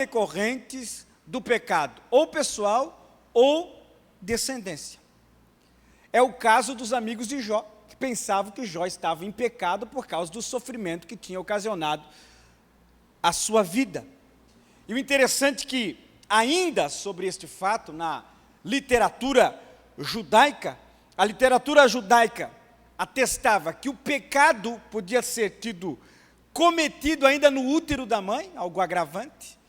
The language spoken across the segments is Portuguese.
decorrentes do pecado, ou pessoal, ou descendência. É o caso dos amigos de Jó, que pensavam que Jó estava em pecado por causa do sofrimento que tinha ocasionado a sua vida. E o interessante é que, ainda sobre este fato, na literatura judaica, a literatura judaica atestava que o pecado podia ser tido cometido ainda no útero da mãe, algo agravante,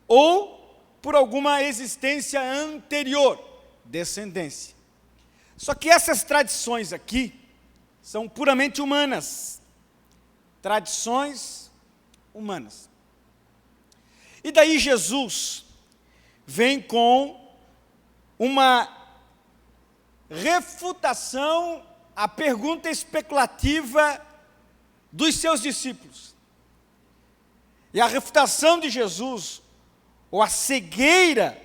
ou por alguma existência anterior, descendência. Só que essas tradições aqui são puramente humanas, tradições humanas. E daí Jesus vem com uma refutação à pergunta especulativa dos seus discípulos. E a refutação de Jesus, ou a cegueira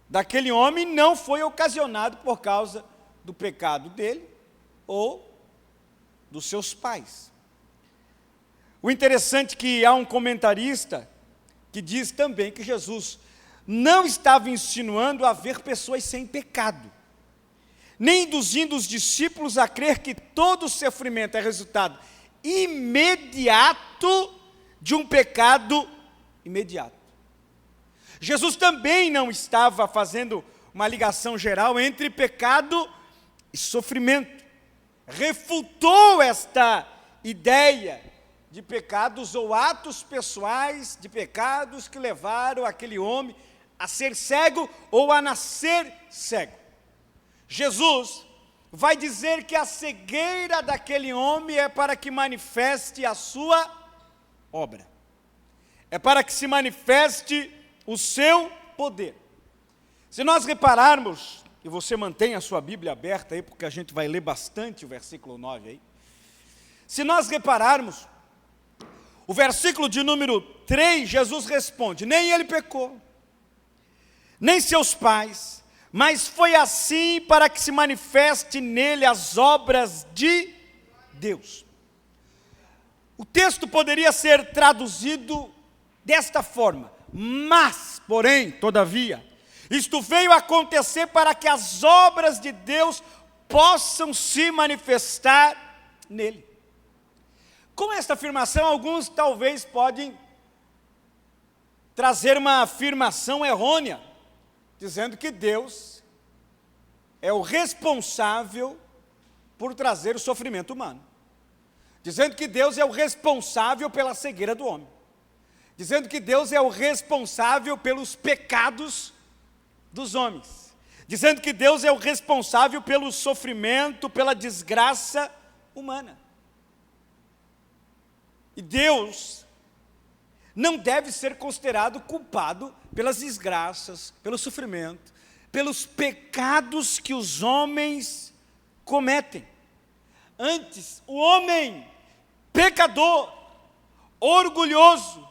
daquele homem, não foi ocasionado por causa do pecado dele ou dos seus pais. O interessante é que há um comentarista que diz também que Jesus não estava insinuando haver pessoas sem pecado, nem induzindo os discípulos a crer que todo sofrimento é resultado imediato de um pecado imediato. Jesus também não estava fazendo uma ligação geral entre pecado e sofrimento. Refutou esta ideia de pecados ou atos pessoais de pecados que levaram aquele homem a ser cego ou a nascer cego. Jesus vai dizer que a cegueira daquele homem é para que manifeste a sua obra. É para que se manifeste o seu poder. Se nós repararmos, e você mantém a sua Bíblia aberta aí, porque a gente vai ler bastante o versículo 9 aí. Se nós repararmos, o versículo de número 3, Jesus responde: nem ele pecou, nem seus pais, mas foi assim para que se manifeste nele as obras de Deus. O texto poderia ser traduzido desta forma: mas, porém, todavia, isto veio acontecer para que as obras de Deus possam se manifestar nele. Com esta afirmação, alguns talvez podem trazer uma afirmação errônea, dizendo que Deus é o responsável por trazer o sofrimento humano, dizendo que Deus é o responsável pela cegueira do homem, dizendo que Deus é o responsável pelos pecados dos homens, dizendo que Deus é o responsável pelo sofrimento, pela desgraça humana. E Deus não deve ser considerado culpado pelas desgraças, pelo sofrimento, pelos pecados que os homens cometem. Antes, o homem pecador, orgulhoso,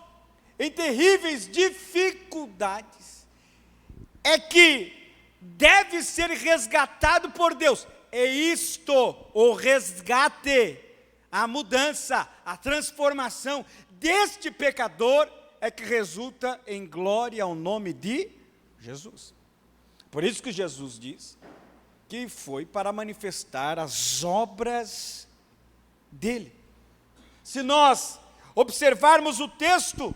em terríveis dificuldades, é que deve ser resgatado por Deus. É isto, o resgate, a mudança, a transformação deste pecador é que resulta em glória ao nome de Jesus. Por isso que Jesus diz que foi para manifestar as obras dele. Se nós observarmos o texto,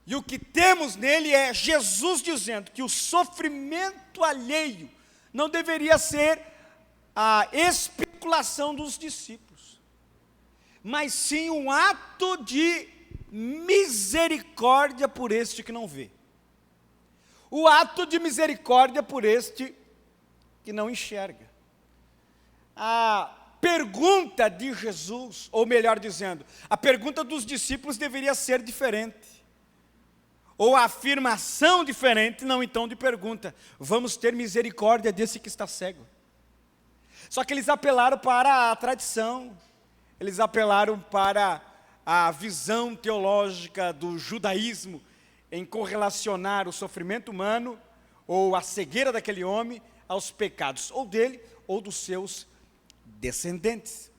e o que temos nele é Jesus dizendo que o sofrimento alheio não deveria ser a especulação dos discípulos, mas sim um ato de misericórdia por este que não vê. O ato de misericórdia por este que não enxerga. A pergunta de Jesus, ou melhor dizendo, a pergunta dos discípulos deveria ser diferente. Ou a afirmação diferente, não então de pergunta: vamos ter misericórdia desse que está cego. Só que eles apelaram para a tradição, eles apelaram para a visão teológica do judaísmo, em correlacionar o sofrimento humano, ou a cegueira daquele homem, aos pecados, ou dele, ou dos seus descendentes.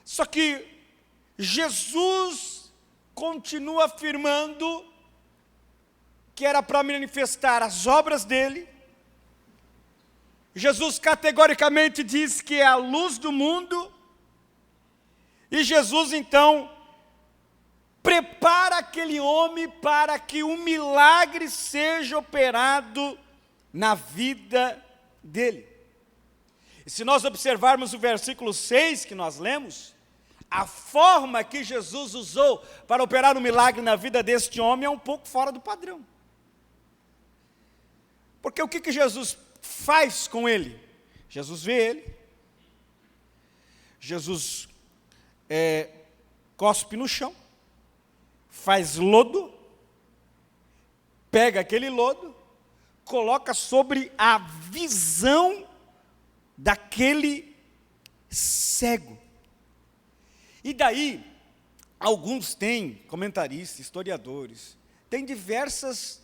Só que Jesus continua afirmando que era para manifestar as obras dele. Jesus categoricamente diz que é a luz do mundo. E Jesus então prepara aquele homem para que um milagre seja operado na vida dele. E se nós observarmos o versículo 6 que nós lemos, a forma que Jesus usou para operar um milagre na vida deste homem é um pouco fora do padrão. Porque o que Jesus faz com ele? Jesus vê ele, Jesus cospe no chão, faz lodo, pega aquele lodo, coloca sobre a visão daquele cego. E daí, alguns têm, comentaristas, historiadores, têm diversas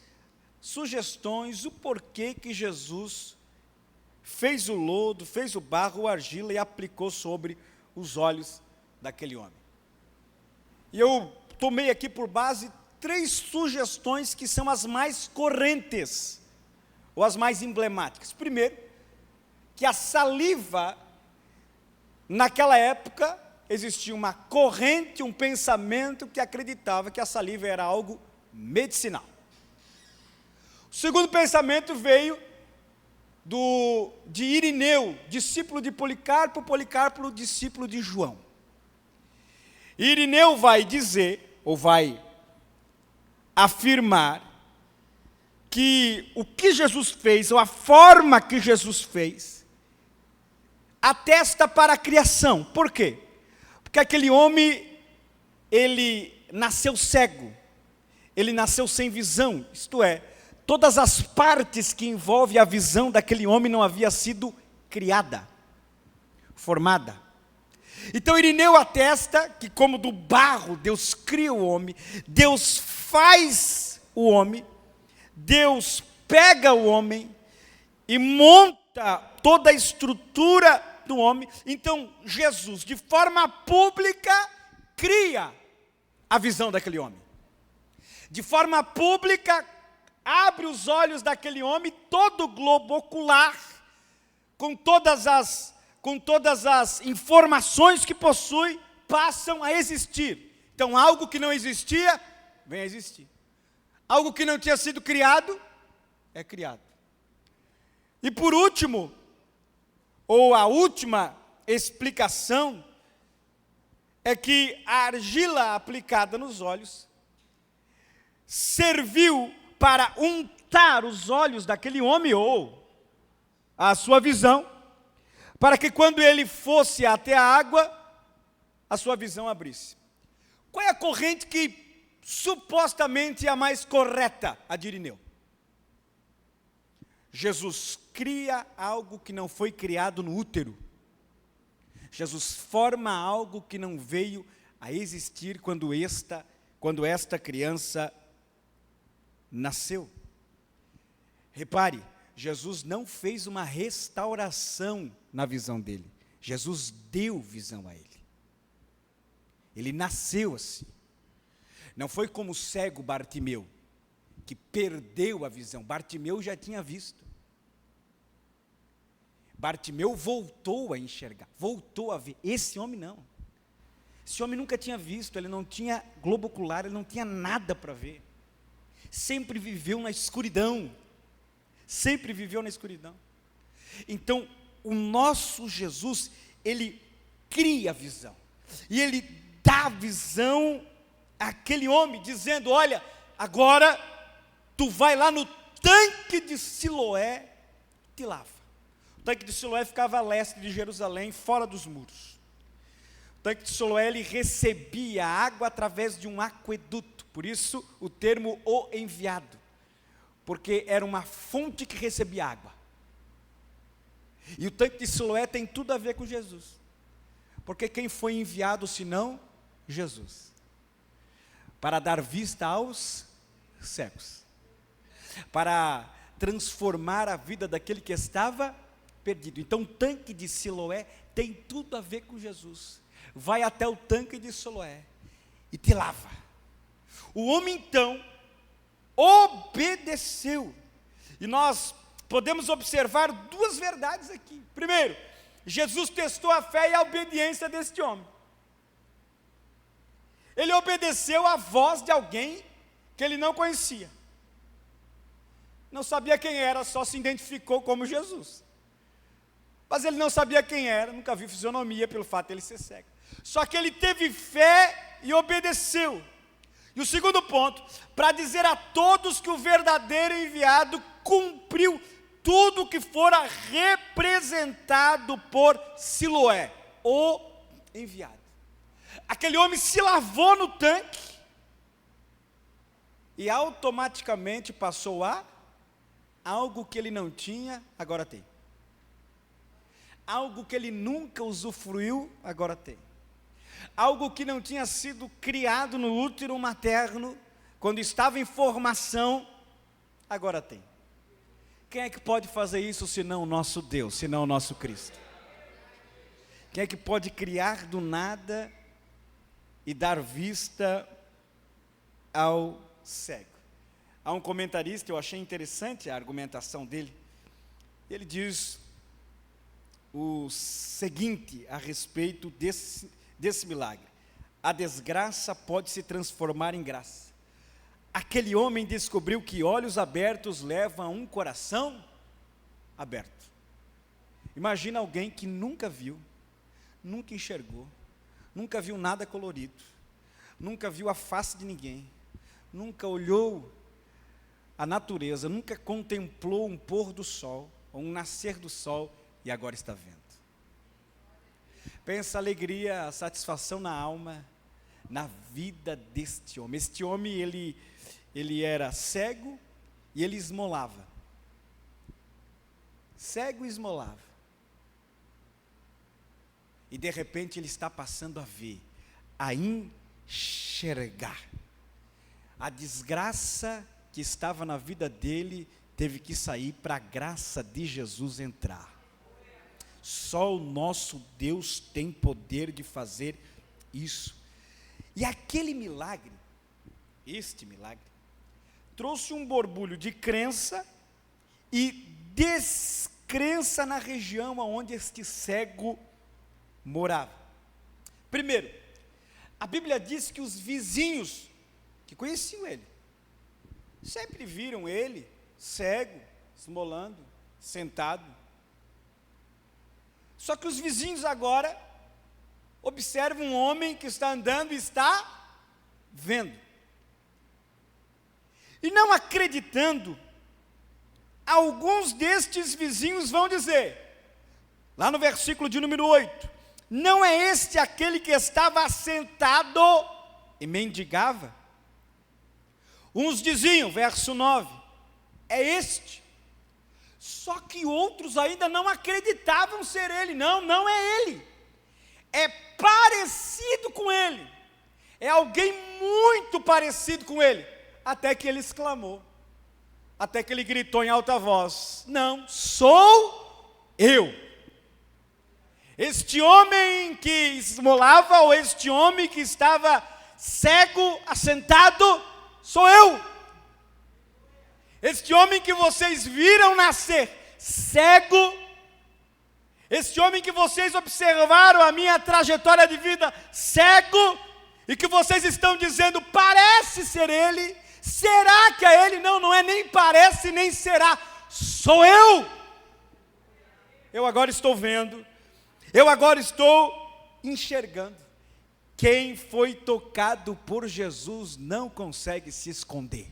sugestões, o porquê que Jesus fez o lodo, fez o barro, o argila e aplicou sobre os olhos daquele homem. E eu tomei aqui por base 3 sugestões que são as mais correntes, ou as mais emblemáticas. Primeiro, que a saliva, naquela época, existia uma corrente, um pensamento que acreditava que a saliva era algo medicinal. O segundo pensamento veio de Irineu, discípulo de Policarpo, Policarpo, discípulo de João. Irineu vai dizer, ou vai afirmar, que o que Jesus fez, ou a forma que Jesus fez, atesta para a criação. Por quê? Porque aquele homem, ele nasceu cego, ele nasceu sem visão, isto é, todas as partes que envolvem a visão daquele homem não havia sido criada, formada. Então Irineu atesta que como do barro Deus cria o homem, Deus faz o homem, Deus pega o homem e monta toda a estrutura do homem. Então Jesus, de forma pública, cria a visão daquele homem. De forma pública, abre os olhos daquele homem, todo o globo ocular, com todas as informações que possui, passam a existir. Então algo que não existia, vem a existir. Algo que não tinha sido criado, é criado. E por último, ou a última explicação, é que a argila aplicada nos olhos serviu para untar os olhos daquele homem, ou a sua visão, para que quando ele fosse até a água, a sua visão abrisse. Qual é a corrente que supostamente é a mais correta? A de Irineu. Jesus cria algo que não foi criado no útero. Jesus forma algo que não veio a existir quando esta criança nasceu. Repare, Jesus não fez uma restauração na visão dele. Jesus deu visão a ele. Ele nasceu assim. Não foi como o cego Bartimeu, que perdeu a visão. Bartimeu já tinha visto. Bartimeu voltou a enxergar, voltou a ver. Esse homem não. Esse homem nunca tinha visto, ele não tinha globo ocular, ele não tinha nada para ver. Sempre viveu na escuridão. Sempre viveu na escuridão. Então, o nosso Jesus, ele cria a visão. E ele dá visão àquele homem, dizendo: olha, agora tu vai lá no tanque de Siloé e te lava. O tanque de Siloé ficava a leste de Jerusalém, fora dos muros. O tanque de Siloé, ele recebia água através de um aqueduto. Por isso o termo o enviado. Porque era uma fonte que recebia água. E o tanque de Siloé tem tudo a ver com Jesus. Porque quem foi enviado senão Jesus? Para dar vista aos cegos. Para transformar a vida daquele que estava perdido. Então o tanque de Siloé tem tudo a ver com Jesus. Vai até o tanque de Siloé e te lava. O homem então obedeceu obedeceu. E nós podemos observar duas verdades aqui. Primeiro, Jesus testou a fé e a obediência deste homem. Ele obedeceu à voz de alguém que ele não conhecia. Não sabia quem era, só se identificou como Jesus. Mas ele não sabia quem era, nunca viu fisionomia pelo fato de ele ser cego. Só que ele teve fé e obedeceu. E o segundo ponto, para dizer a todos que o verdadeiro enviado cumpriu tudo o que fora representado por Siloé, o enviado. Aquele homem se lavou no tanque e automaticamente passou a algo que ele não tinha, agora tem. Algo que ele nunca usufruiu, agora tem. Algo que não tinha sido criado no útero materno, quando estava em formação, agora tem. Quem é que pode fazer isso senão o nosso Deus, senão o nosso Cristo? Quem é que pode criar do nada e dar vista ao cego? Há um comentarista, eu achei interessante a argumentação dele. Ele diz o seguinte a respeito desse milagre: a desgraça pode se transformar em graça. Aquele homem descobriu que olhos abertos levam a um coração aberto. Imagina alguém que nunca viu, nunca enxergou, nunca viu nada colorido, nunca viu a face de ninguém, nunca olhou a natureza, nunca contemplou um pôr do sol, ou um nascer do sol, e agora está vendo. Pensa a alegria, a satisfação na alma, na vida deste homem. Este homem, ele era cego e ele esmolava. Cego e esmolava. E de repente ele está passando a ver, a enxergar. A desgraça que estava na vida dele teve que sair para a graça de Jesus entrar. Só o nosso Deus tem poder de fazer isso. E aquele milagre, este milagre, trouxe um borbulho de crença e descrença na região onde este cego morava. Primeiro, a Bíblia diz que os vizinhos que conheciam ele, sempre viram ele cego, esmolando, sentado. Só que os vizinhos agora observam um homem que está andando e está vendo. E não acreditando, alguns destes vizinhos vão dizer, lá no versículo de número 8, não é este aquele que estava sentado e mendigava? Uns diziam, verso 9, é este. Só que outros ainda não acreditavam ser ele. Não, não é ele. É parecido com ele. É alguém muito parecido com ele. Até que ele exclamou. Até que ele gritou em alta voz: não, sou eu. Este homem que esmolava, ou este homem que estava cego, assentado, sou eu. Este homem que vocês viram nascer cego, este homem que vocês observaram a minha trajetória de vida cego, e que vocês estão dizendo, parece ser ele, será que é ele? Não, não é nem parece, nem será, sou eu. Eu agora estou vendo, eu agora estou enxergando. Quem foi tocado por Jesus não consegue se esconder.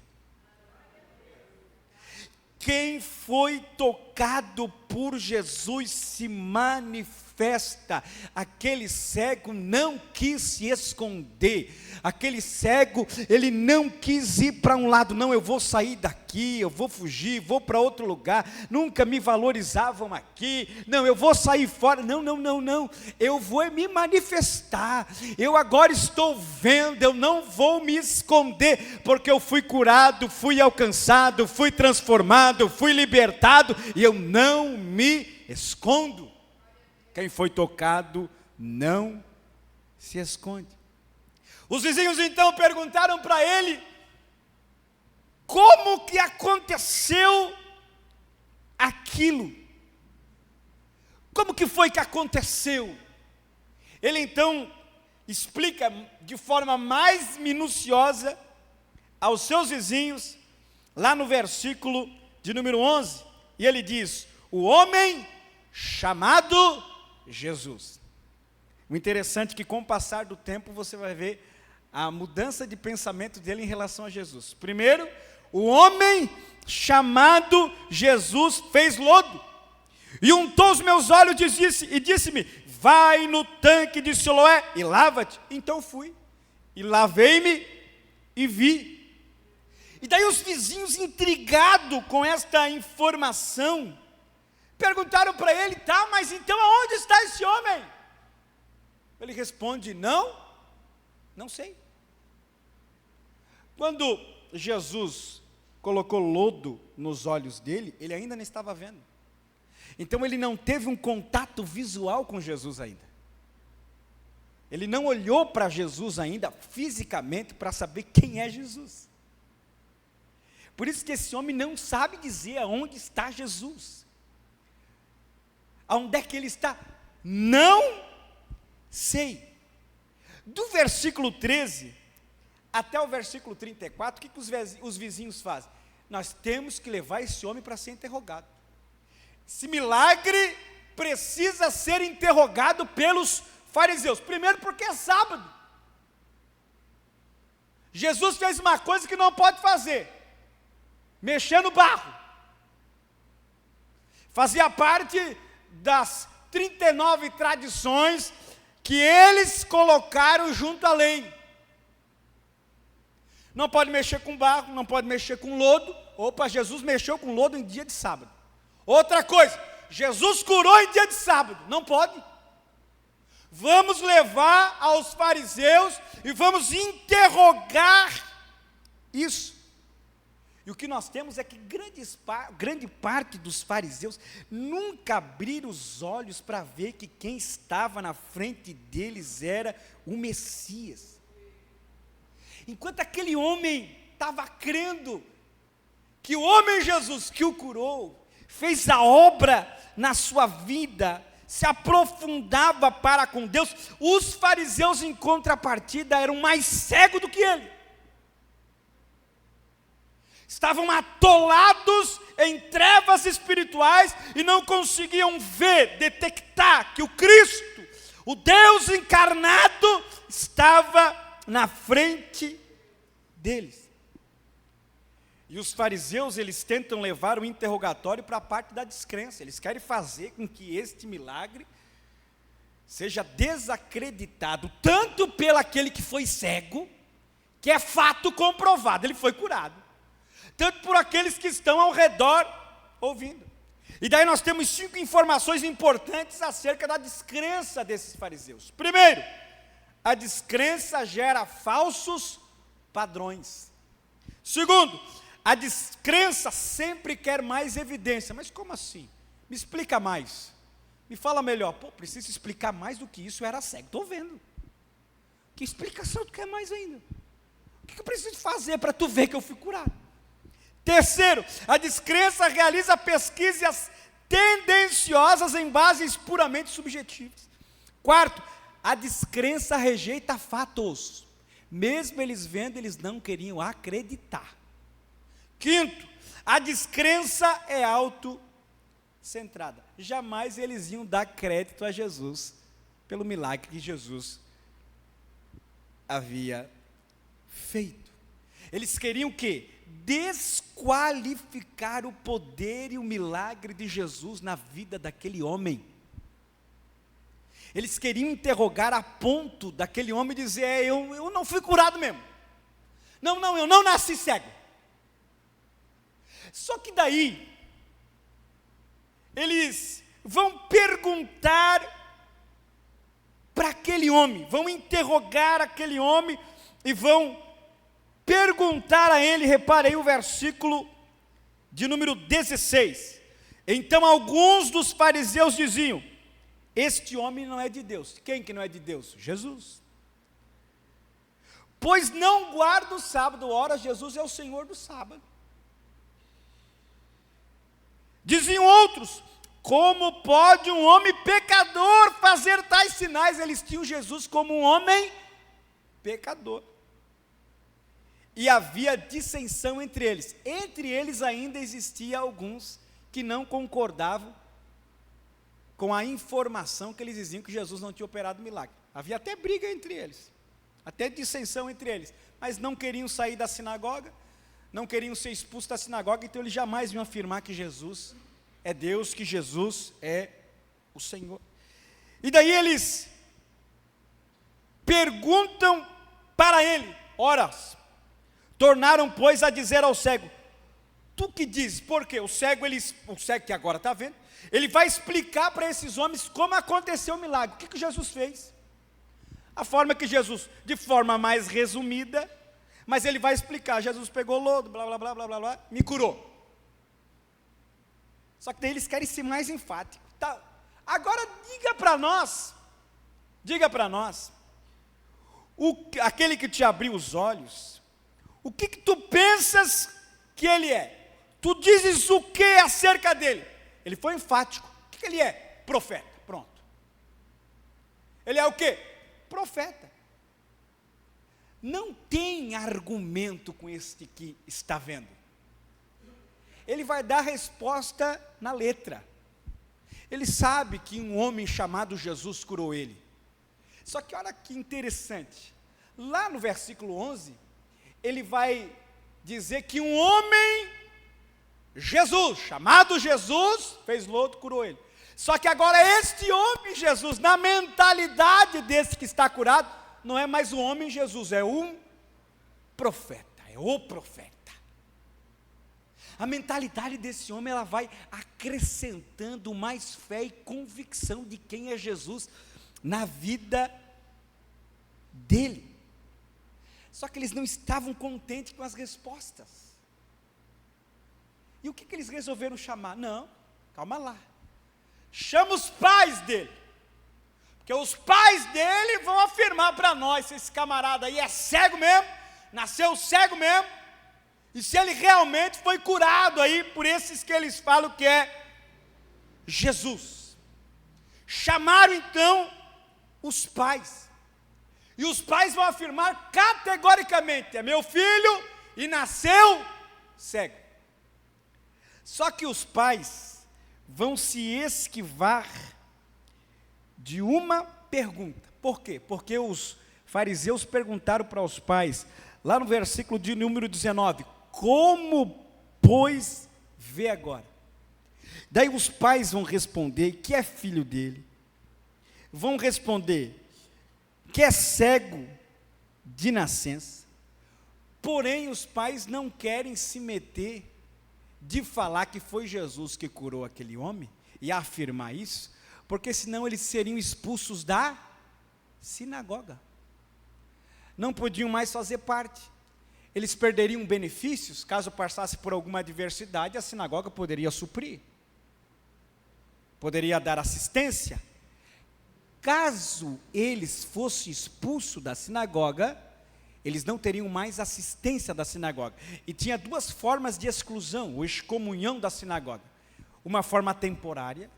Quem foi tocado por Jesus se manifesta. Aquele cego não quis se esconder. Aquele cego, ele não quis ir para um lado. Não, eu vou sair daqui, eu vou fugir, vou para outro lugar. Nunca me valorizavam aqui. Não, eu vou sair fora. Não, não, não, não. Eu vou me manifestar. Eu agora estou vendo, eu não vou me esconder, porque eu fui curado, fui alcançado, fui transformado, fui libertado, e eu não me escondo. Quem foi tocado não se esconde. Os vizinhos então perguntaram para ele, como que aconteceu aquilo? Como que foi que aconteceu? Ele então explica de forma mais minuciosa aos seus vizinhos, lá no versículo de número 11, e ele diz: o homem chamado Jesus. O interessante é que com o passar do tempo você vai ver a mudança de pensamento dele em relação a Jesus. Primeiro, o homem chamado Jesus fez lodo, e untou os meus olhos e disse-me: vai no tanque de Siloé e lava-te. Então fui, e lavei-me e vi. E daí os vizinhos, intrigados com esta informação, perguntaram para ele: tá, mas então aonde está esse homem? Ele responde: não sei. Quando Jesus colocou lodo nos olhos dele, ele ainda não estava vendo. Então ele não teve um contato visual com Jesus ainda. Ele não olhou para Jesus ainda fisicamente para saber quem é Jesus. Por isso que esse homem não sabe dizer aonde está Jesus. Aonde é que ele está? Não sei. Do versículo 13 até o versículo 34, o que os vizinhos fazem? Nós temos que levar esse homem para ser interrogado. Esse milagre precisa ser interrogado pelos fariseus. Primeiro porque é sábado. Jesus fez uma coisa que não pode fazer: mexer no barro. Fazia parte das 39 tradições que eles colocaram junto à lei. Não pode mexer com barro, não pode mexer com lodo. Opa, Jesus mexeu com lodo em dia de sábado. Outra coisa, Jesus curou em dia de sábado, não pode. Vamos levar aos fariseus e vamos interrogar isso. E o que nós temos é que grande parte dos fariseus nunca abriram os olhos para ver que quem estava na frente deles era o Messias. Enquanto aquele homem estava crendo que o homem Jesus que o curou, fez a obra na sua vida, se aprofundava para com Deus, os fariseus em contrapartida eram mais cegos do que ele. Estavam atolados em trevas espirituais e não conseguiam ver, detectar que o Cristo, o Deus encarnado, estava na frente deles. E os fariseus, eles tentam levar o interrogatório para a parte da descrença. Eles querem fazer com que este milagre seja desacreditado, tanto pelo aquele que foi cego, que é fato comprovado, ele foi curado, tanto por aqueles que estão ao redor ouvindo. E daí nós temos 5 informações importantes acerca da descrença desses fariseus. Primeiro, a descrença gera falsos padrões. Segundo, a descrença sempre quer mais evidência. Mas como assim? Me explica mais. Me fala melhor. Pô, preciso explicar mais do que isso, eu era cego. Estou vendo. Que explicação tu quer mais ainda? O que eu preciso fazer para tu ver que eu fui curado? Terceiro, a descrença realiza pesquisas tendenciosas em bases puramente subjetivas. Quarto, a descrença rejeita fatos. Mesmo eles vendo, eles não queriam acreditar. Quinto, a descrença é autocentrada. Jamais eles iam dar crédito a Jesus pelo milagre que Jesus havia feito. Eles queriam o quê? Desqualificar o poder e o milagre de Jesus na vida daquele homem. Eles queriam interrogar a ponto daquele homem dizer: eu não fui curado mesmo. Não, eu não nasci cego. Só que daí, eles vão perguntar para aquele homem, vão interrogar aquele homem e vão perguntar a ele. Repare aí o versículo de número 16. Então alguns dos fariseus diziam: este homem não é de Deus. Quem que não é de Deus? Jesus. Pois não guarda o sábado. Ora, Jesus é o Senhor do sábado. Diziam outros: como pode um homem pecador fazer tais sinais? Eles tinham Jesus como um homem pecador. E havia dissensão entre eles. Entre eles ainda existia alguns que não concordavam com a informação que eles diziam que Jesus não tinha operado milagre. Havia até briga entre eles, até dissensão entre eles, mas não queriam sair da sinagoga, não queriam ser expulsos da sinagoga, então eles jamais iam afirmar que Jesus é Deus, que Jesus é o Senhor. E daí eles perguntam para ele, ora, tornaram, pois, a dizer ao cego: tu que dizes? Por quê? O cego que agora está vendo, ele vai explicar para esses homens como aconteceu o milagre. O que Jesus fez? A forma que Jesus, de forma mais resumida, mas ele vai explicar. Jesus pegou lodo, blá, blá, blá, blá, blá, blá, me curou. Só que daí eles querem ser mais enfáticos. Tá. Agora diga para nós, aquele que te abriu os olhos, o que tu pensas que ele é? Tu dizes o que acerca dele? Ele foi enfático. O que ele é? Profeta. Pronto. Ele é o quê? Profeta. Não tem argumento com este que está vendo. Ele vai dar resposta na letra. Ele sabe que um homem chamado Jesus curou ele. Só que olha que interessante. Lá no versículo 11, ele vai dizer que um homem, Jesus, chamado Jesus, fez lodo, curou ele. Só que agora este homem Jesus, na mentalidade desse que está curado, não é mais o homem Jesus, é um profeta, é o profeta. A mentalidade desse homem, ela vai acrescentando mais fé e convicção de quem é Jesus na vida dele. Só que eles não estavam contentes com as respostas. E o que eles resolveram chamar? Não, calma lá. Chama os pais dele. Porque os pais dele vão afirmar para nós se esse camarada aí é cego mesmo, nasceu cego mesmo, e se ele realmente foi curado aí por esses que eles falam que é Jesus. Chamaram então os pais. E os pais vão afirmar categoricamente: é meu filho e nasceu cego. Só que os pais vão se esquivar de uma pergunta. Por quê? Porque os fariseus perguntaram para os pais, lá no versículo de número 19: como, pois, vê agora? Daí os pais vão responder que é filho dele, vão responder que é cego de nascença. Porém os pais não querem se meter de falar que foi Jesus que curou aquele homem e afirmar isso, porque senão eles seriam expulsos da sinagoga, não podiam mais fazer parte. Eles perderiam benefícios, caso passasse por alguma adversidade, a sinagoga poderia suprir, poderia dar assistência. Caso eles fossem expulsos da sinagoga, eles não teriam mais assistência da sinagoga. E tinha duas formas de exclusão, ou excomunhão da sinagoga. Uma forma temporária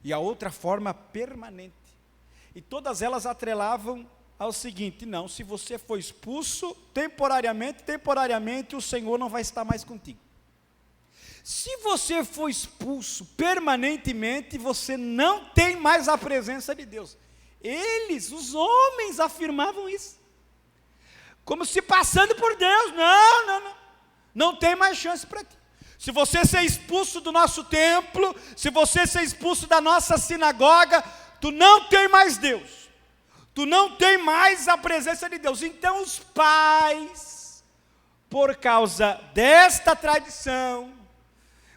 e a outra forma permanente. E todas elas atrelavam ao seguinte: não, se você for expulso temporariamente o Senhor não vai estar mais contigo. Se você for expulso permanentemente, você não tem mais a presença de Deus. Eles, os homens, afirmavam isso, como se passando por Deus. Não tem mais chance para ti. Se você ser expulso do nosso templo, se você ser expulso da nossa sinagoga, tu não tem mais Deus, tu não tem mais a presença de Deus. Então os pais, por causa desta tradição,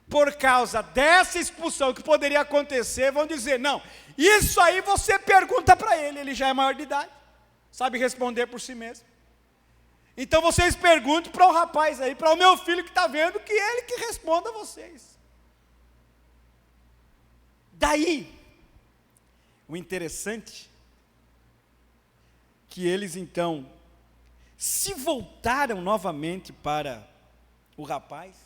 por causa dessa expulsão que poderia acontecer, vão dizer: não, isso aí você pergunta para ele, ele já é maior de idade, sabe responder por si mesmo. Então vocês perguntem para o rapaz aí, para o meu filho que está vendo, que ele que responda a vocês. Daí, o interessante, que eles então se voltaram novamente para o rapaz,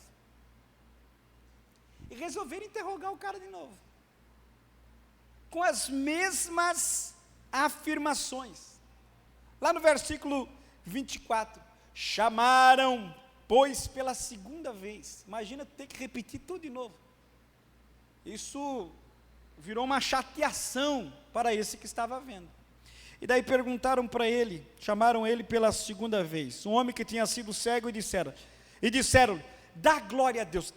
e resolveram interrogar o cara de novo, com as mesmas afirmações. Lá no versículo 24, chamaram, pois, pela segunda vez. Imagina ter que repetir tudo de novo. Isso virou uma chateação para esse que estava vendo. E daí perguntaram para ele, chamaram ele pela segunda vez, um homem que tinha sido cego, e disseram, dá glória a Deus.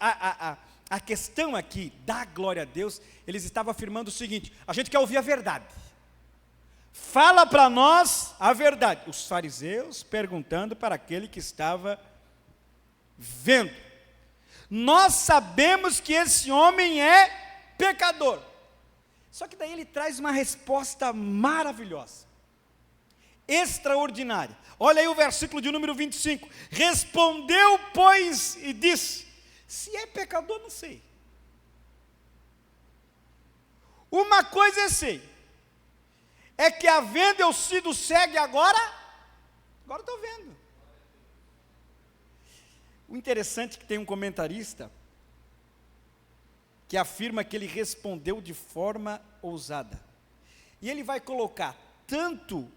A questão aqui, dá glória a Deus, eles estavam afirmando o seguinte: a gente quer ouvir a verdade, fala para nós a verdade. Os fariseus perguntando para aquele que estava vendo: nós sabemos que esse homem é pecador. Só que daí ele traz uma resposta maravilhosa, extraordinária. Olha aí o versículo de número 25. Respondeu, pois, e disse: se é pecador, não sei. Uma coisa eu sei, é que havendo eu sido cego agora estou vendo. O interessante é que tem um comentarista que afirma que ele respondeu de forma ousada. E ele vai colocar tanto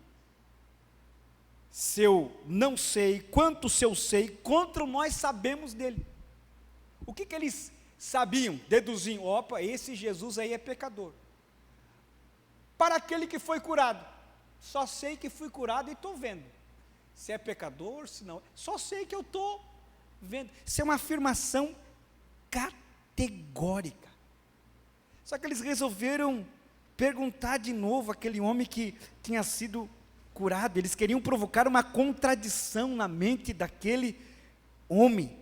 seu não sei, quanto seu sei, contra o nós sabemos dele. O que eles sabiam? Deduziam: opa, esse Jesus aí é pecador. Para aquele que foi curado, só sei que fui curado e estou vendo. Se é pecador, se não, só sei que eu estou vendo. Isso é uma afirmação categórica. Só que eles resolveram perguntar de novo àquele homem que tinha sido curado. Eles queriam provocar uma contradição na mente daquele homem.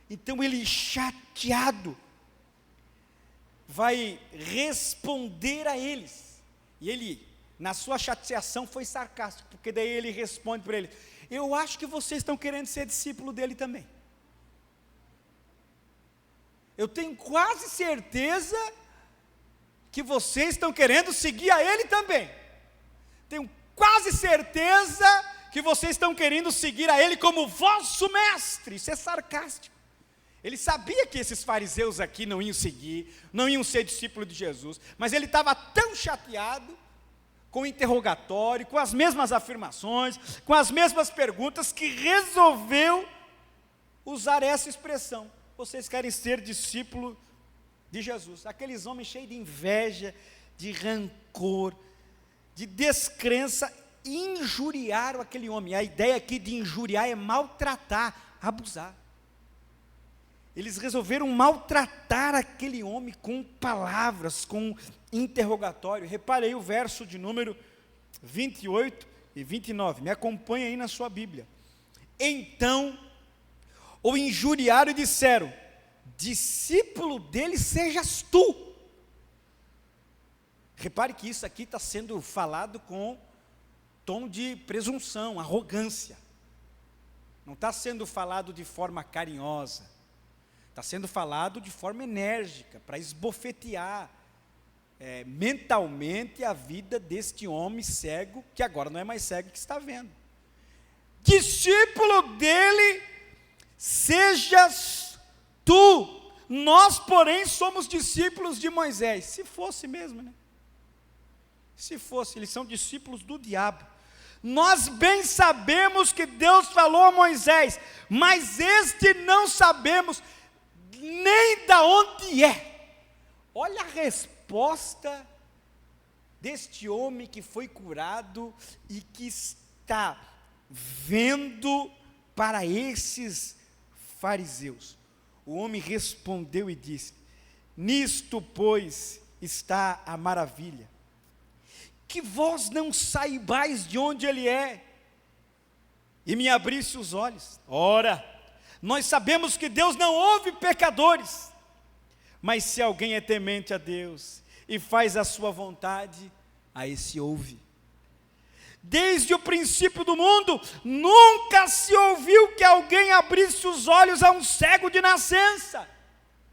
Então ele, chateado, vai responder a eles. E ele, na sua chateação, foi sarcástico, porque daí ele responde para eles: eu acho que vocês estão querendo ser discípulo dele também. Eu tenho quase certeza que vocês estão querendo seguir a ele também. Tenho quase certeza que vocês estão querendo seguir a ele como vosso mestre. Isso é sarcástico. Ele sabia que esses fariseus aqui não iam seguir, não iam ser discípulos de Jesus, mas ele estava tão chateado com o interrogatório, com as mesmas afirmações, com as mesmas perguntas, que resolveu usar essa expressão: vocês querem ser discípulo de Jesus. Aqueles homens cheios de inveja, de rancor, de descrença, injuriaram aquele homem. A ideia aqui de injuriar é maltratar, abusar. Eles resolveram maltratar aquele homem com palavras, com interrogatório. Repare aí o verso de número 28 e 29. Me acompanha aí na sua Bíblia. Então o injuriaram e disseram: discípulo dele sejas tu. Repare que isso aqui está sendo falado com tom de presunção, arrogância. Não está sendo falado de forma carinhosa. Está sendo falado de forma enérgica, para esbofetear mentalmente a vida deste homem cego, que agora não é mais cego, que está vendo. Discípulo dele sejas tu, nós, porém, somos discípulos de Moisés. Se fosse mesmo, né? Se fosse, eles são discípulos do diabo. Nós bem sabemos que Deus falou a Moisés, mas este não sabemos nem da onde é. Olha a resposta deste homem que foi curado e que está vendo para esses fariseus. O homem respondeu e disse: nisto, pois, está a maravilha, que vós não saibais de onde ele é, e me abrisse os olhos. Ora, nós sabemos que Deus não ouve pecadores, mas se alguém é temente a Deus e faz a sua vontade, a esse ouve. Desde o princípio do mundo, nunca se ouviu que alguém abrisse os olhos a um cego de nascença.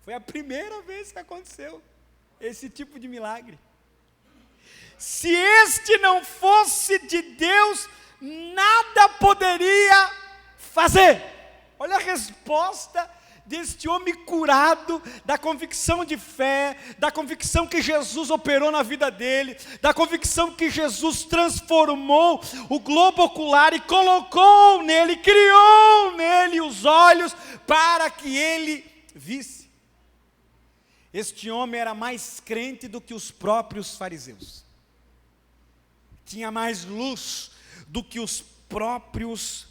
Foi a primeira vez que aconteceu esse tipo de milagre. Se este não fosse de Deus, nada poderia fazer. Olha a resposta deste homem curado, da convicção de fé, da convicção que Jesus operou na vida dele, da convicção que Jesus transformou o globo ocular e colocou nele, criou nele os olhos para que ele visse. Este homem era mais crente do que os próprios fariseus, tinha mais luz do que os próprios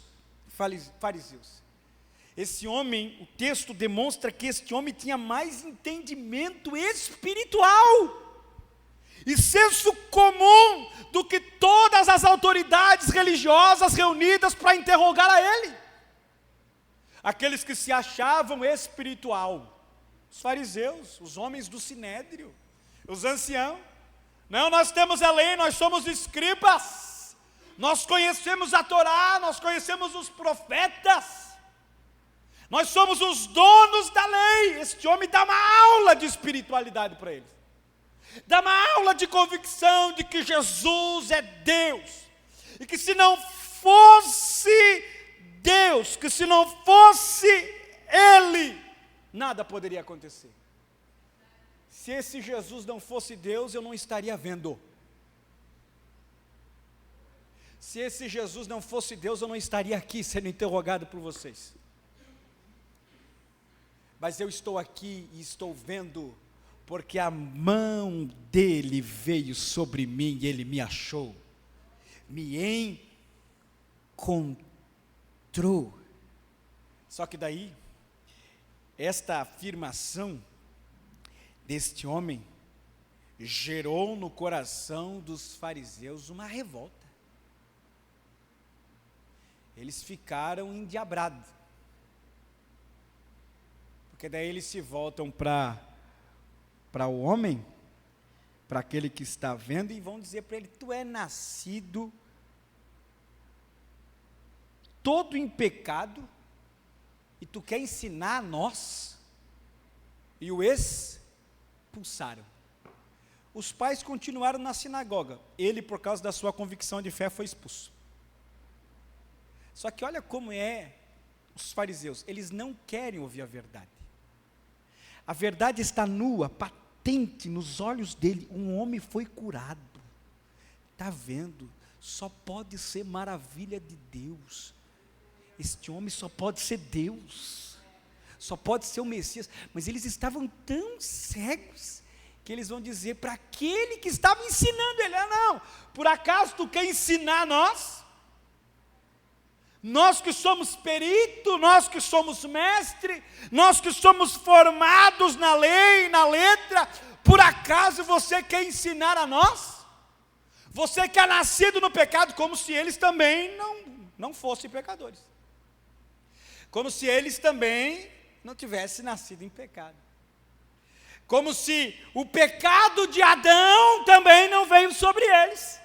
fariseus. Esse homem, o texto demonstra que este homem tinha mais entendimento espiritual e senso comum do que todas as autoridades religiosas reunidas para interrogar a ele. Aqueles que se achavam espiritual, os fariseus, os homens do sinédrio, os anciãos. Não, nós temos a lei, nós somos escribas, nós conhecemos a Torá, nós conhecemos os profetas, nós somos os donos da lei. Este homem dá uma aula de espiritualidade para eles, dá uma aula de convicção de que Jesus é Deus, e que se não fosse Deus, que se não fosse Ele, nada poderia acontecer. Se esse Jesus não fosse Deus, eu não estaria vendo. Se esse Jesus não fosse Deus, eu não estaria aqui sendo interrogado por vocês. Mas eu estou aqui e estou vendo, porque a mão dele veio sobre mim e ele me achou, me encontrou. Só que daí, esta afirmação deste homem gerou no coração dos fariseus uma revolta. Eles ficaram endiabrados, porque daí eles se voltam para o homem, para aquele que está vendo, e vão dizer para ele: tu é nascido todo em pecado, e tu quer ensinar a nós? E o expulsaram. Os pais continuaram na sinagoga, ele, por causa da sua convicção de fé, foi expulso. Só que olha como é os fariseus, eles não querem ouvir a verdade. A verdade está nua, patente nos olhos dele. Um homem foi curado, está vendo? Só pode ser maravilha de Deus. Este homem só pode ser Deus, só pode ser o Messias. Mas eles estavam tão cegos que eles vão dizer para aquele que estava ensinando ele: ah, não, por acaso tu quer ensinar nós? Nós que somos perito, nós que somos mestre, nós que somos formados na lei, na letra, por acaso você quer ensinar a nós? Você que é nascido no pecado, como se eles também não fossem pecadores, como se eles também não tivessem nascido em pecado, como se o pecado de Adão também não veio sobre eles,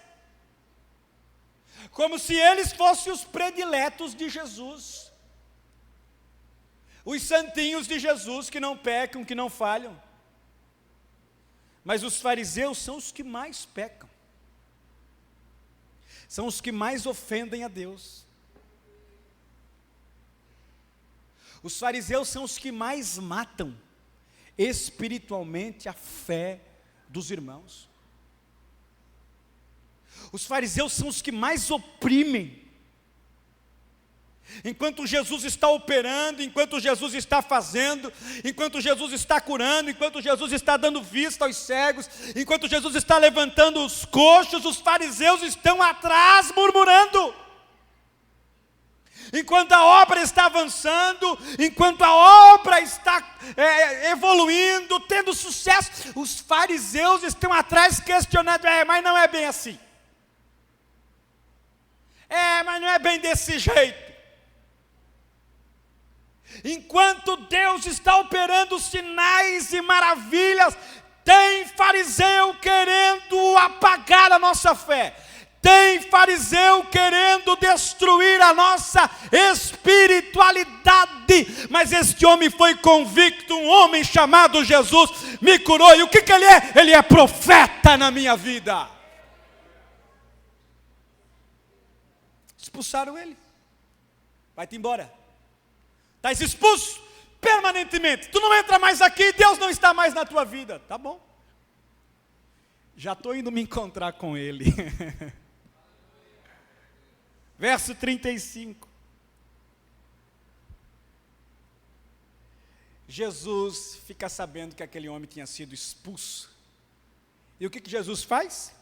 como se eles fossem os prediletos de Jesus, os santinhos de Jesus que não pecam, que não falham. Mas os fariseus são os que mais pecam, são os que mais ofendem a Deus. Os fariseus são os que mais matam espiritualmente a fé dos irmãos. Os fariseus são os que mais oprimem. Enquanto Jesus está operando, enquanto Jesus está fazendo, enquanto Jesus está curando, enquanto Jesus está dando vista aos cegos, enquanto Jesus está levantando os coxos, os fariseus estão atrás murmurando. Enquanto a obra está avançando, enquanto a obra está evoluindo, tendo sucesso, os fariseus estão atrás questionando: mas não é bem assim. Mas não é bem desse jeito. Enquanto Deus está operando sinais e maravilhas, tem fariseu querendo apagar a nossa fé, tem fariseu querendo destruir a nossa espiritualidade. Mas este homem foi convicto, um homem chamado Jesus me curou. E o que ele é? Ele é profeta na minha vida. Expulsaram ele. Vai-te embora. Estás expulso. permanentemente. Tu não entra mais aqui, Deus não está mais na tua vida. Tá bom. Já estou indo me encontrar com Ele. Verso 35. Jesus fica sabendo que aquele homem tinha sido expulso. E o que Jesus faz?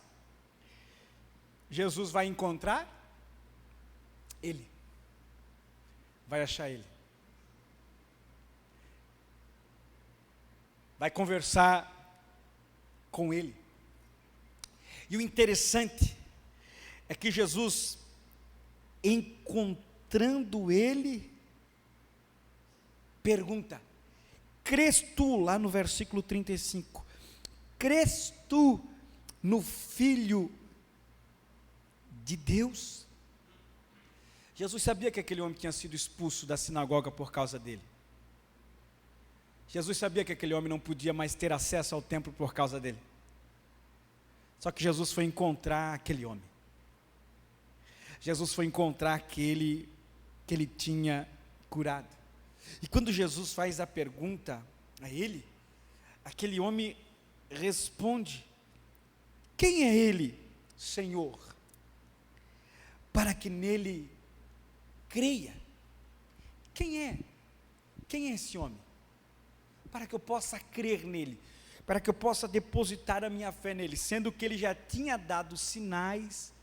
Jesus vai encontrar ele. Vai achar ele. Vai conversar com ele. E o interessante é que Jesus, encontrando ele, pergunta: crês tu, lá no versículo 35, crês tu no Filho de Deus? Jesus sabia que aquele homem tinha sido expulso da sinagoga por causa dele. Jesus sabia que aquele homem não podia mais ter acesso ao templo por causa dele. Só que Jesus foi encontrar aquele homem. Jesus foi encontrar aquele que ele tinha curado. E quando Jesus faz a pergunta a ele, aquele homem responde: quem é ele, Senhor, para que nele creia? Quem é? Quem é esse homem? Para que eu possa crer nele, para que eu possa depositar a minha fé nele, sendo que ele já tinha dado sinais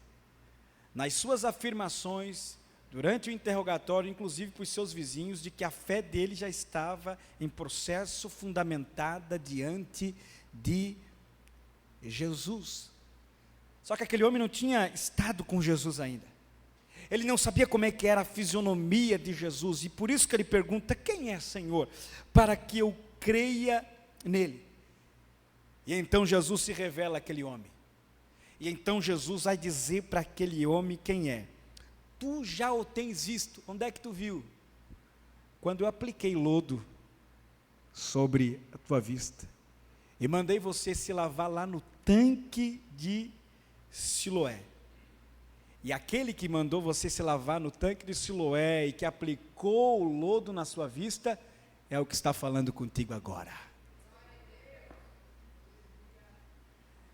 nas suas afirmações, durante o interrogatório, inclusive para os seus vizinhos, de que a fé dele já estava em processo fundamentada diante de Jesus. Só que aquele homem não tinha estado com Jesus ainda. Ele não sabia como é que era a fisionomia de Jesus, e por isso que ele pergunta: quem é, Senhor, para que eu creia nele? E então Jesus se revela àquele homem. E então Jesus vai dizer para aquele homem quem é. Tu já o tens visto. Onde é que tu viu? Quando eu apliquei lodo sobre a tua vista e mandei você se lavar lá no tanque de Siloé. E aquele que mandou você se lavar no tanque de Siloé e que aplicou o lodo na sua vista é o que está falando contigo agora.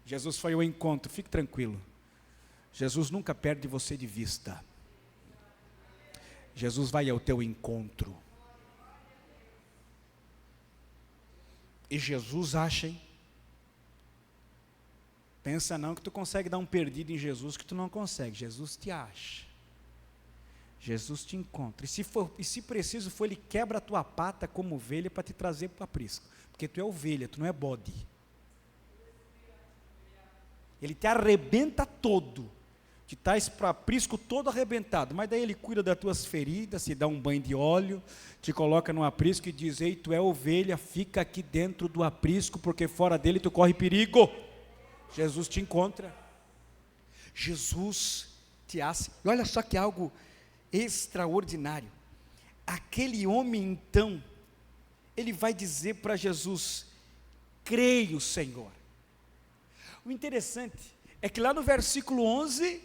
Jesus foi ao encontro, fique tranquilo. Jesus nunca perde você de vista. Jesus vai ao teu encontro. E Jesus acha, hein? Pensa não que tu consegue dar um perdido em Jesus, que tu não consegue. Jesus te acha. Jesus te encontra. E se preciso for, ele quebra a tua pata como ovelha para te trazer para o aprisco. Porque tu é ovelha, tu não é bode. Ele te arrebenta todo. Te traz para o aprisco todo arrebentado. Mas daí ele cuida das tuas feridas, te dá um banho de óleo, te coloca no aprisco e diz: ei, tu é ovelha, fica aqui dentro do aprisco, porque fora dele tu corre perigo. Jesus te encontra. Jesus te acha. E olha só que algo extraordinário. Aquele homem então, ele vai dizer para Jesus: creio, Senhor. O interessante é que lá no versículo 11,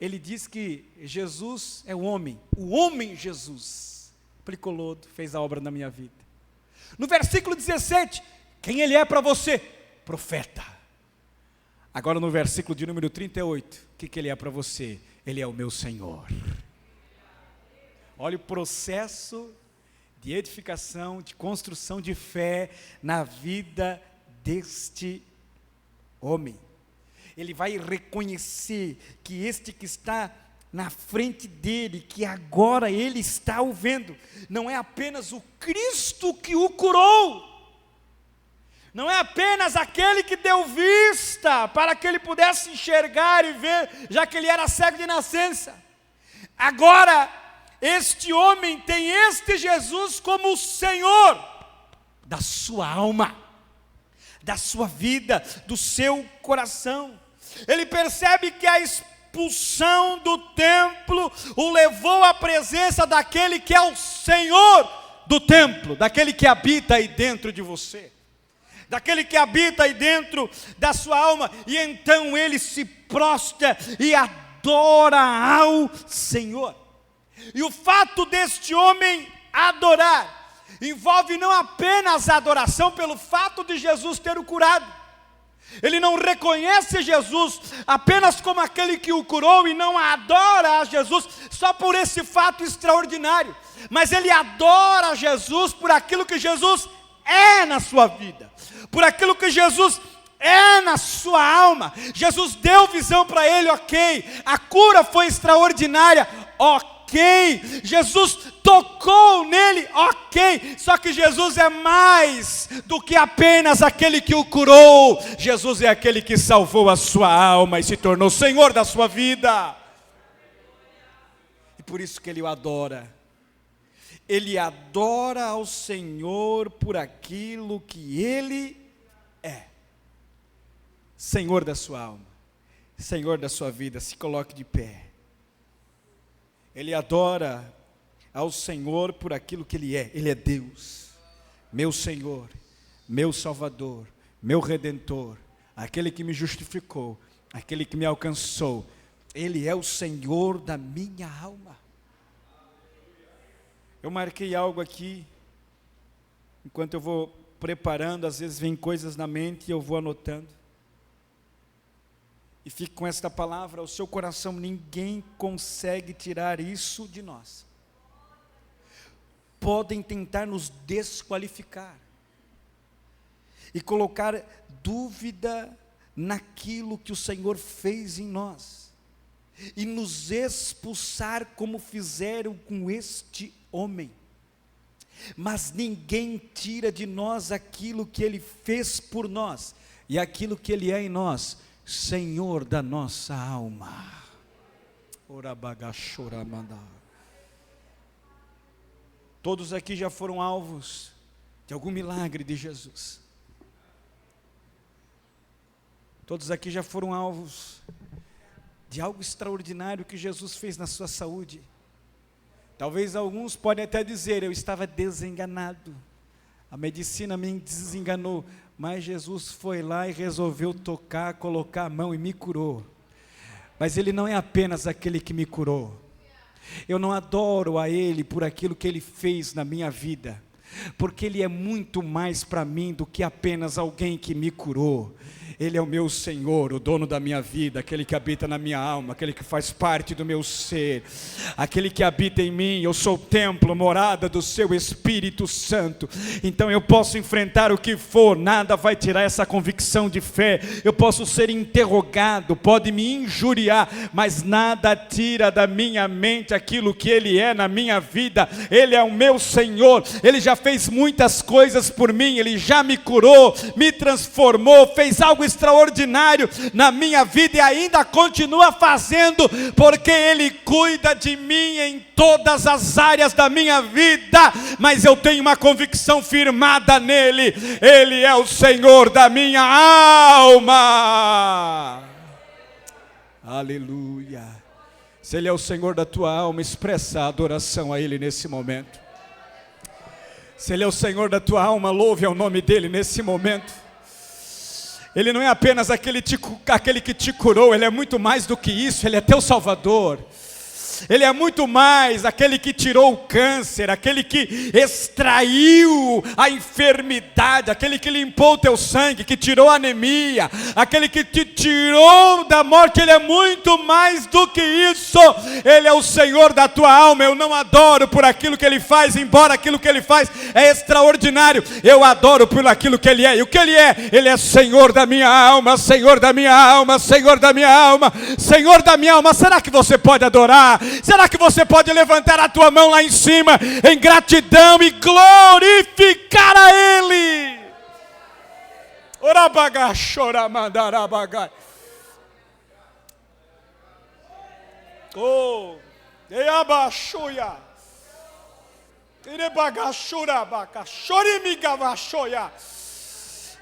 ele diz que Jesus é o homem Jesus, aplicou lodo, fez a obra na minha vida. No versículo 17, quem ele é para você? Profeta. Agora no versículo de número 38, o que ele é para você? Ele é o meu Senhor. Olha o processo de edificação, de construção de fé na vida deste homem. Ele vai reconhecer que este que está na frente dele, que agora ele está o vendo, não é apenas o Cristo que o curou, não é apenas aquele que deu vista para que ele pudesse enxergar e ver, já que ele era cego de nascença. Agora, este homem tem este Jesus como o Senhor da sua alma, da sua vida, do seu coração. Ele percebe que a expulsão do templo o levou à presença daquele que é o Senhor do templo, daquele que habita aí dentro de você, daquele que habita aí dentro da sua alma, e então ele se prostra e adora ao Senhor. E o fato deste homem adorar envolve não apenas a adoração pelo fato de Jesus ter o curado. Ele não reconhece Jesus apenas como aquele que o curou e não adora a Jesus só por esse fato extraordinário, mas ele adora Jesus por aquilo que Jesus é na sua vida, por aquilo que Jesus é na sua alma. Jesus deu visão para ele, ok. A cura foi extraordinária, ok. Jesus tocou nele, ok. Só que Jesus é mais do que apenas aquele que o curou. Jesus é aquele que salvou a sua alma e se tornou Senhor da sua vida. E por isso que ele o adora. Ele adora ao Senhor por aquilo que ele é. Senhor da sua alma, Senhor da sua vida. Se coloque de pé. Ele adora ao Senhor por aquilo que ele é. Ele é Deus, meu Senhor, meu Salvador, meu Redentor, aquele que me justificou, aquele que me alcançou. Ele é o Senhor da minha alma. Eu marquei algo aqui, enquanto eu vou preparando, às vezes vem coisas na mente e eu vou anotando. E fique com esta palavra ao seu coração: ninguém consegue tirar isso de nós. Podem tentar nos desqualificar e colocar dúvida naquilo que o Senhor fez em nós, e nos expulsar como fizeram com este homem. Mas ninguém tira de nós aquilo que Ele fez por nós, e aquilo que Ele é em nós, Senhor da nossa alma. Todos aqui já foram alvos de algum milagre de Jesus. Todos aqui já foram alvos de algo extraordinário que Jesus fez na sua saúde. Talvez alguns podem até dizer: eu estava desenganado, a medicina me desenganou, mas Jesus foi lá e resolveu tocar, colocar a mão e me curou. Mas Ele não é apenas aquele que me curou. Eu não adoro a Ele por aquilo que Ele fez na minha vida, porque Ele é muito mais para mim do que apenas alguém que me curou. Ele é o meu Senhor, o dono da minha vida, aquele que habita na minha alma, aquele que faz parte do meu ser, aquele que habita em mim. Eu sou o templo, morada do seu Espírito Santo. Então eu posso enfrentar o que for, nada vai tirar essa convicção de fé. Eu posso ser interrogado, pode me injuriar, mas nada tira da minha mente aquilo que Ele é na minha vida. Ele é o meu Senhor, Ele já fez muitas coisas por mim, Ele já me curou, me transformou, fez algo extraordinário na minha vida e ainda continua fazendo, porque Ele cuida de mim em todas as áreas da minha vida. Mas eu tenho uma convicção firmada nele: Ele é o Senhor da minha alma. Aleluia. Se Ele é o Senhor da tua alma, expressa a adoração a Ele nesse momento. Se Ele é o Senhor da tua alma, louve ao nome dEle nesse momento. Ele não é apenas aquele que te curou, Ele é muito mais do que isso. Ele é teu Salvador. Ele é muito mais, aquele que tirou o câncer, aquele que extraiu a enfermidade, aquele que limpou o teu sangue, que tirou a anemia, aquele que te tirou da morte. Ele é muito mais do que isso. Ele é o Senhor da tua alma. Eu não adoro por aquilo que Ele faz, embora aquilo que Ele faz é extraordinário. Eu adoro por aquilo que Ele é. E o que Ele é? Ele é Senhor da minha alma, Senhor da minha alma, Senhor da minha alma, Senhor da minha alma. Será que você pode adorar? Será que você pode levantar a tua mão lá em cima em gratidão e glorificar a Ele? Oh, eabaxoia, erebagachura, bacachorimigabaxoia.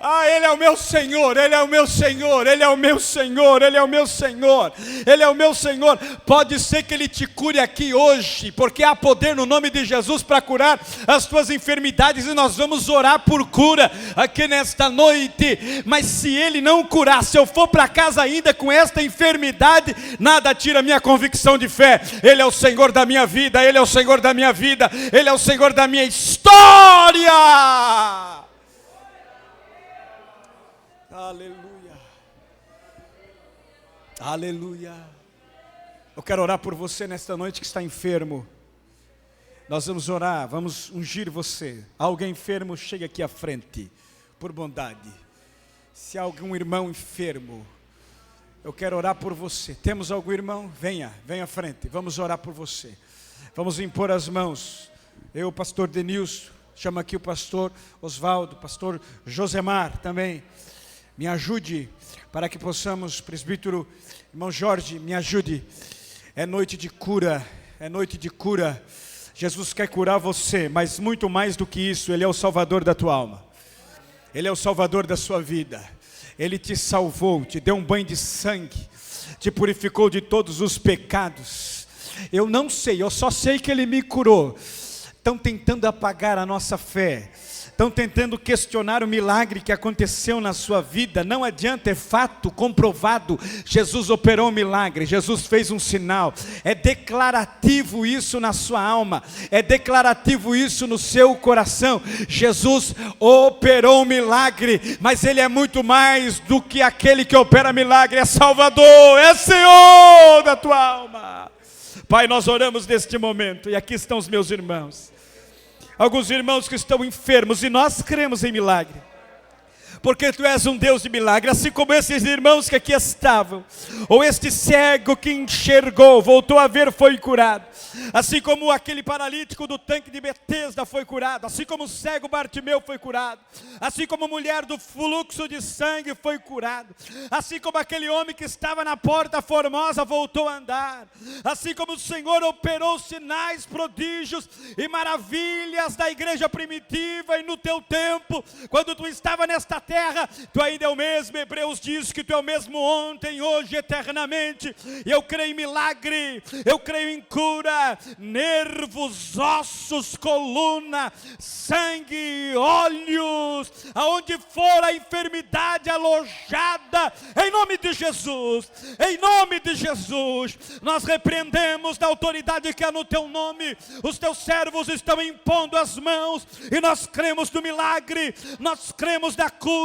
Ah, Ele é o meu Senhor, Ele é o meu Senhor, Ele é o meu Senhor, Ele é o meu Senhor, Ele é o meu Senhor. Pode ser que Ele te cure aqui hoje, porque há poder no nome de Jesus para curar as tuas enfermidades, e nós vamos orar por cura aqui nesta noite. Mas se Ele não curar, se eu for para casa ainda com esta enfermidade, nada tira a minha convicção de fé. Ele é o Senhor da minha vida, Ele é o Senhor da minha vida, Ele é o Senhor da minha história. Aleluia, aleluia. Eu quero orar por você nesta noite que está enfermo. Nós vamos orar, vamos ungir você. Alguém enfermo, chegue aqui à frente, por bondade. Se há algum irmão enfermo, eu quero orar por você. Temos algum irmão? Venha à frente, vamos orar por você. Vamos impor as mãos. Eu, pastor Denilson, chamo aqui o pastor Osvaldo, pastor Josemar também. Me ajude para que possamos, presbítero, irmão Jorge, me ajude. É noite de cura, é noite de cura. Jesus quer curar você, mas muito mais do que isso, Ele é o Salvador da tua alma. Ele é o Salvador da sua vida. Ele te salvou, te deu um banho de sangue, te purificou de todos os pecados. Eu não sei, eu só sei que Ele me curou. Estão tentando apagar a nossa fé. Estão tentando questionar o milagre que aconteceu na sua vida. Não adianta, é fato comprovado. Jesus operou um milagre, Jesus fez um sinal. É declarativo isso na sua alma, é declarativo isso no seu coração. Jesus operou um milagre, mas Ele é muito mais do que aquele que opera milagre. É Salvador, é Senhor da tua alma. Pai, nós oramos neste momento, e aqui estão os meus irmãos. Alguns irmãos que estão enfermos, e nós cremos em milagre, porque Tu és um Deus de milagre, assim como esses irmãos que aqui estavam, ou este cego que enxergou, voltou a ver, foi curado, assim como aquele paralítico do tanque de Betesda foi curado, assim como o cego Bartimeu foi curado, assim como a mulher do fluxo de sangue foi curado, assim como aquele homem que estava na porta formosa voltou a andar, assim como o Senhor operou sinais, prodígios e maravilhas da igreja primitiva e no Teu tempo, quando Tu estava nesta terra, Tu ainda é o mesmo. Hebreus diz que Tu é o mesmo ontem, hoje, eternamente. E eu creio em milagre, eu creio em cura, nervos, ossos, coluna, sangue, olhos, aonde for a enfermidade alojada, em nome de Jesus, em nome de Jesus, nós repreendemos da autoridade que há no Teu nome. Os Teus servos estão impondo as mãos, e nós cremos no milagre, nós cremos da cura,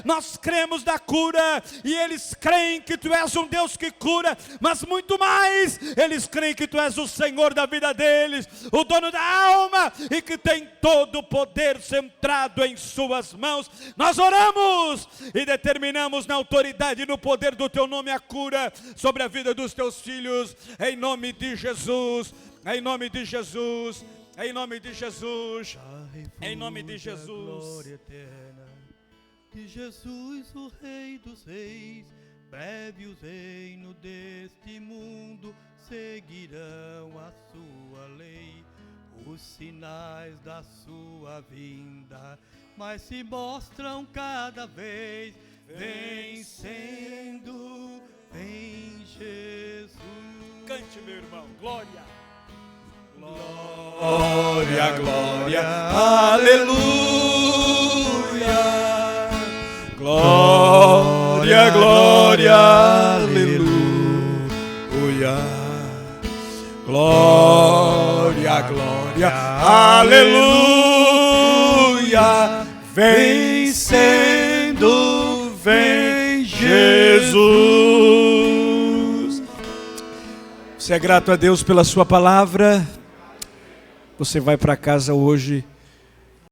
nós cremos da cura, e eles creem que Tu és um Deus que cura, mas muito mais, eles creem que Tu és o Senhor da vida deles, o dono da alma, e que tem todo o poder centrado em Suas mãos. Nós oramos e determinamos na autoridade e no poder do Teu nome a cura sobre a vida dos Teus filhos, em nome de Jesus, em nome de Jesus, em nome de Jesus, em nome de Jesus. De Jesus, o Rei dos Reis, breve o reino deste mundo seguirão a Sua lei. Os sinais da Sua vinda, mas se mostram cada vez vencendo em Jesus. Cante, meu irmão, glória. Glória, glória, aleluia. Glória, glória, aleluia. Glória, glória, aleluia. Vencendo, vem Jesus. Você é grato a Deus pela Sua palavra? Você vai para casa hoje